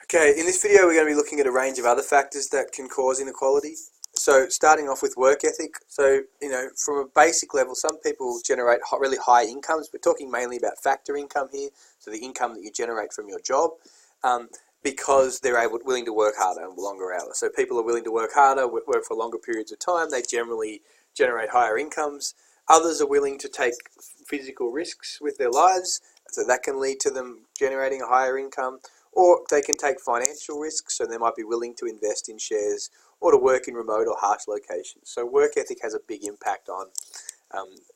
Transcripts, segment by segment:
Okay, in this video we're going to be looking at a range of other factors that can cause inequality. So starting off with work ethic. So, from a basic level, some people generate really high incomes. We're talking mainly about factor income here, so the income that you generate from your job, because they're willing to work harder and longer hours. So people are willing to work harder, work for longer periods of time. They generally generate higher incomes. Others are willing to take physical risks with their lives, so that can lead to them generating a higher income. Or they can take financial risks, so they might be willing to invest in shares or to work in remote or harsh locations. So work ethic has a big impact on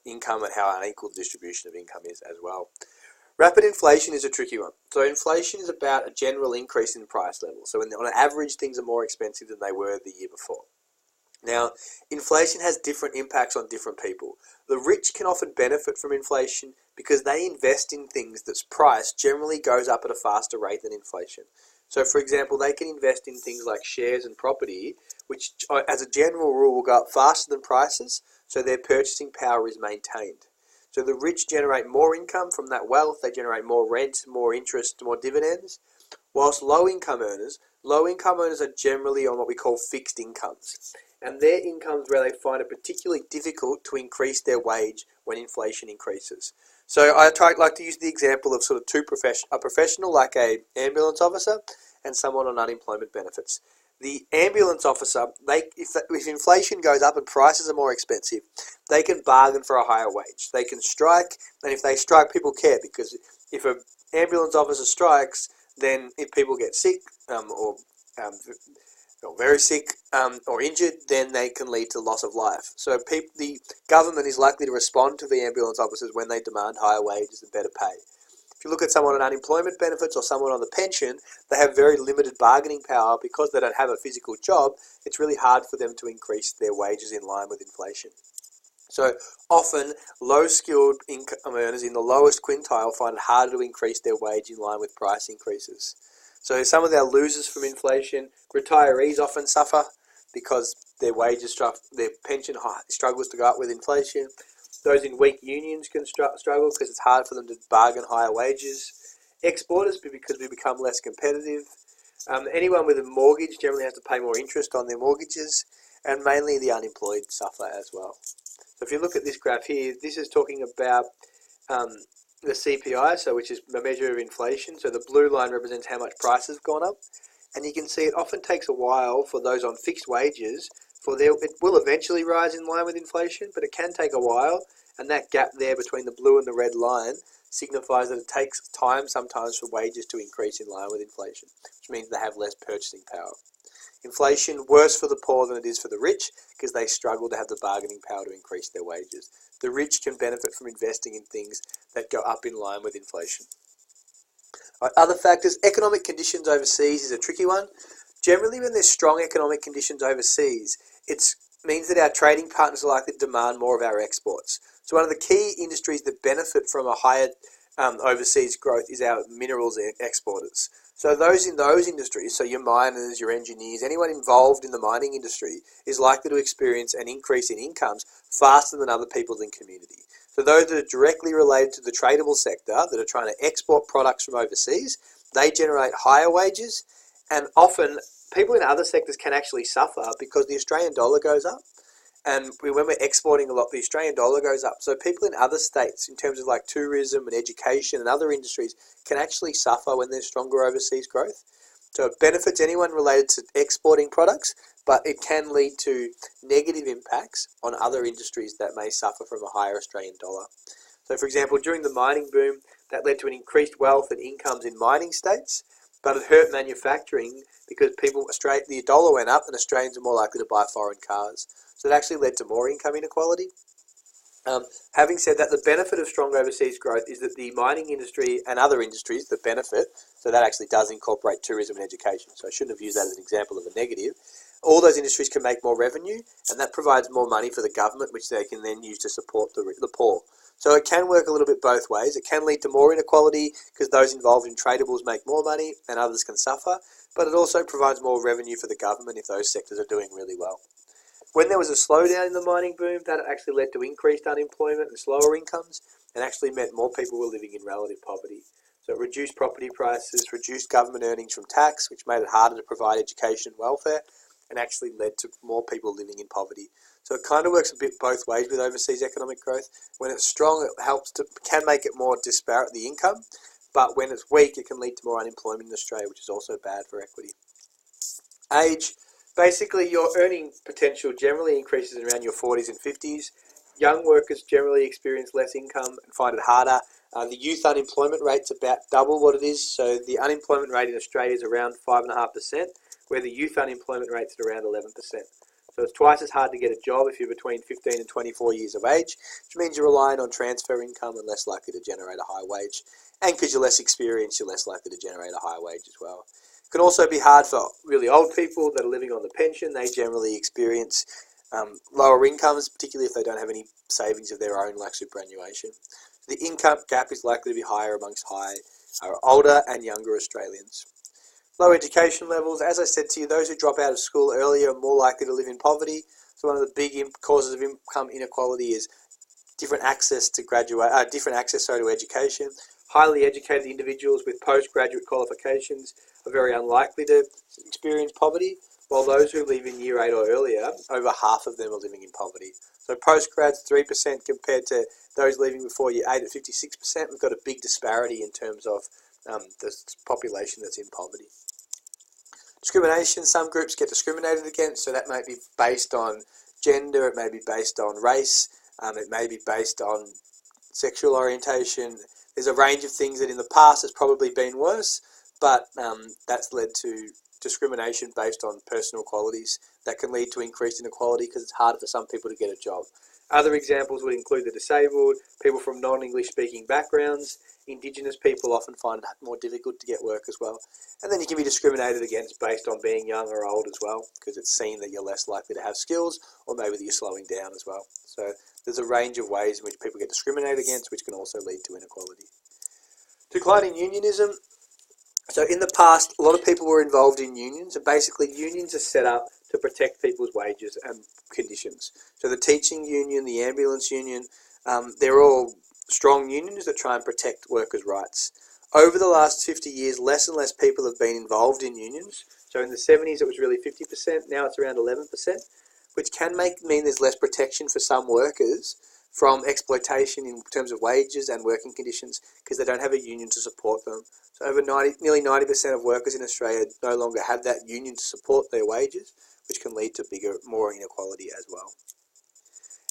income and how unequal the distribution of income is as well. Rapid inflation is a tricky one. So inflation is about a general increase in price level. So on an average, things are more expensive than they were the year before. Now, inflation has different impacts on different people. The rich can often benefit from inflation because they invest in things that's price generally goes up at a faster rate than inflation. So, for example, they can invest in things like shares and property, which as a general rule will go up faster than prices, so their purchasing power is maintained. So the rich generate more income from that wealth, they generate more rent, more interest, more dividends, whilst low-income earners are generally on what we call fixed incomes. And their incomes where they find it particularly difficult to increase their wage when inflation increases. So I like to use the example of sort of a professional like an ambulance officer and someone on unemployment benefits. The ambulance officer, if inflation goes up and prices are more expensive, they can bargain for a higher wage. They can strike, and if they strike, people care, because if an ambulance officer strikes, then if people get sick or very sick or injured, then they can lead to loss of life. So the government is likely to respond to the ambulance officers when they demand higher wages and better pay. If you look at someone on unemployment benefits or someone on the pension, they have very limited bargaining power because they don't have a physical job. It's really hard for them to increase their wages in line with inflation. So often, low-skilled income earners in the lowest quintile find it harder to increase their wage in line with price increases. So some of our losers from inflation, retirees often suffer because their pension struggles to go up with inflation. Those in weak unions can struggle because it's hard for them to bargain higher wages. Exporters, because we become less competitive. Anyone with a mortgage generally has to pay more interest on their mortgages, and mainly the unemployed suffer as well. So if you look at this graph here, this is talking about the CPI, which is a measure of inflation. So the blue line represents how much prices have gone up. And you can see it often takes a while for those on fixed wages, it will eventually rise in line with inflation, but it can take a while. And that gap there between the blue and the red line signifies that it takes time sometimes for wages to increase in line with inflation, which means they have less purchasing power. Inflation, worse for the poor than it is for the rich, because they struggle to have the bargaining power to increase their wages. The rich can benefit from investing in things that go up in line with inflation. Other factors, economic conditions overseas is a tricky one. Generally, when there's strong economic conditions overseas, it means that our trading partners are likely to demand more of our exports. So one of the key industries that benefit from a higher overseas growth is our minerals exporters. So those in those industries, so your miners, your engineers, anyone involved in the mining industry is likely to experience an increase in incomes faster than other people in community. So those that are directly related to the tradable sector, that are trying to export products from overseas, they generate higher wages, and often people in other sectors can actually suffer because the Australian dollar goes up. And when we're exporting a lot, the Australian dollar goes up. So people in other states, in terms of like tourism and education and other industries, can actually suffer when there's stronger overseas growth. So it benefits anyone related to exporting products, but it can lead to negative impacts on other industries that may suffer from a higher Australian dollar. So for example, during the mining boom, that led to an increased wealth and incomes in mining states, but it hurt manufacturing because the dollar went up and Australians are more likely to buy foreign cars. So it actually led to more income inequality. Having said that, the benefit of strong overseas growth is that the mining industry and other industries that benefit, so that actually does incorporate tourism and education, so I shouldn't have used that as an example of a negative, all those industries can make more revenue, and that provides more money for the government, which they can then use to support the poor. So it can work a little bit both ways. It can lead to more inequality because those involved in tradables make more money and others can suffer, but it also provides more revenue for the government if those sectors are doing really well. When there was a slowdown in the mining boom, that actually led to increased unemployment and slower incomes, and actually meant more people were living in relative poverty. So it reduced property prices, reduced government earnings from tax, which made it harder to provide education and welfare, and actually led to more people living in poverty. So it kind of works a bit both ways with overseas economic growth. When it's strong, it can make it more disparate, the income, but when it's weak, it can lead to more unemployment in Australia, which is also bad for equity. Age, basically your earning potential generally increases around your 40s and 50s. Young workers generally experience less income and find it harder. The youth unemployment rate's about double what it is. So the unemployment rate in Australia is around 5.5%, where the youth unemployment rate's at around 11%. So it's twice as hard to get a job if you're between 15 and 24 years of age, which means you're relying on transfer income and less likely to generate a high wage. And because you're less experienced, you're less likely to generate a high wage as well. It can also be hard for really old people that are living on the pension. They generally experience lower incomes, particularly if they don't have any savings of their own like superannuation. The income gap is likely to be higher amongst older and younger Australians. Low education levels, as I said to you, those who drop out of school earlier are more likely to live in poverty. So one of the big causes of income inequality is different access to education. Highly educated individuals with postgraduate qualifications are very unlikely to experience poverty, while those who live in year 8 or earlier, over half of them are living in poverty. So postgrads, 3% compared to those leaving before year 8 at 56%. We've got a big disparity in terms of the population that's in poverty. Discrimination, some groups get discriminated against, so that may be based on gender, it may be based on race, it may be based on sexual orientation. There's a range of things that in the past has probably been worse, but that's led to discrimination based on personal qualities that can lead to increased inequality because it's harder for some people to get a job. Other examples would include the disabled, people from non-English speaking backgrounds. Indigenous people often find it more difficult to get work as well. And then you can be discriminated against based on being young or old as well, because it's seen that you're less likely to have skills, or maybe that you're slowing down as well. So there's a range of ways in which people get discriminated against, which can also lead to inequality. Declining unionism. So in the past, a lot of people were involved in unions, and basically unions are set up to protect people's wages and conditions. So the teaching union, the ambulance union, they're all strong unions that try and protect workers' rights. Over the last 50 years, less and less people have been involved in unions. So in the 70s, it was really 50%. Now it's around 11%, which can mean there's less protection for some workers from exploitation in terms of wages and working conditions because they don't have a union to support them. So nearly 90% of workers in Australia no longer have that union to support their wages, which can lead to more inequality as well.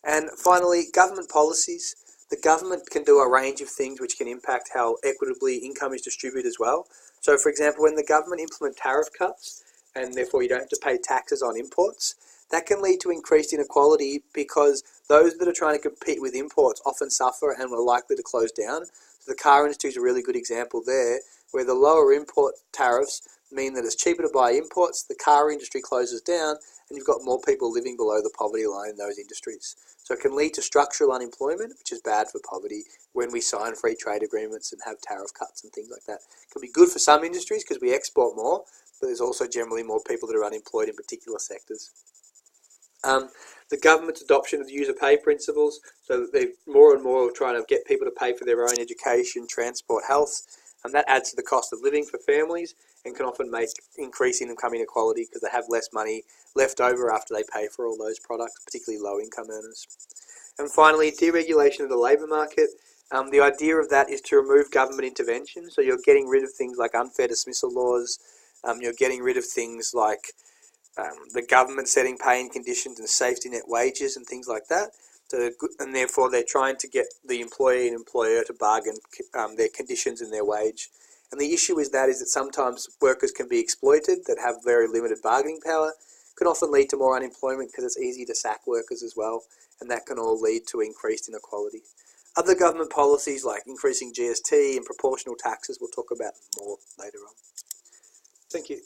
And finally, government policies. The government can do a range of things which can impact how equitably income is distributed as well. So for example, when the government implement tariff cuts, and therefore you don't have to pay taxes on imports, that can lead to increased inequality because those that are trying to compete with imports often suffer and are likely to close down. So the car industry is a really good example there, where the lower import tariffs mean that it's cheaper to buy imports, the car industry closes down, and you've got more people living below the poverty line in those industries. So it can lead to structural unemployment, which is bad for poverty when we sign free trade agreements and have tariff cuts and things like that. It can be good for some industries because we export more, but there's also generally more people that are unemployed in particular sectors. The government's adoption of the user pay principles, so that they're more and more trying to get people to pay for their own education, transport, health, and that adds to the cost of living for families and can often increase income inequality because they have less money left over after they pay for all those products, particularly low-income earners. And finally, deregulation of the labour market. The idea of that is to remove government intervention, so you're getting rid of things like unfair dismissal laws, you're getting rid of things like the government setting pay and conditions and safety net wages and things like that. So, and therefore they're trying to get the employee and employer to bargain their conditions and their wage. And the issue is that sometimes workers can be exploited that have very limited bargaining power. Can often lead to more unemployment because it's easy to sack workers as well, and that can all lead to increased inequality. Other government policies like increasing GST and proportional taxes we'll talk about more later on. Thank you.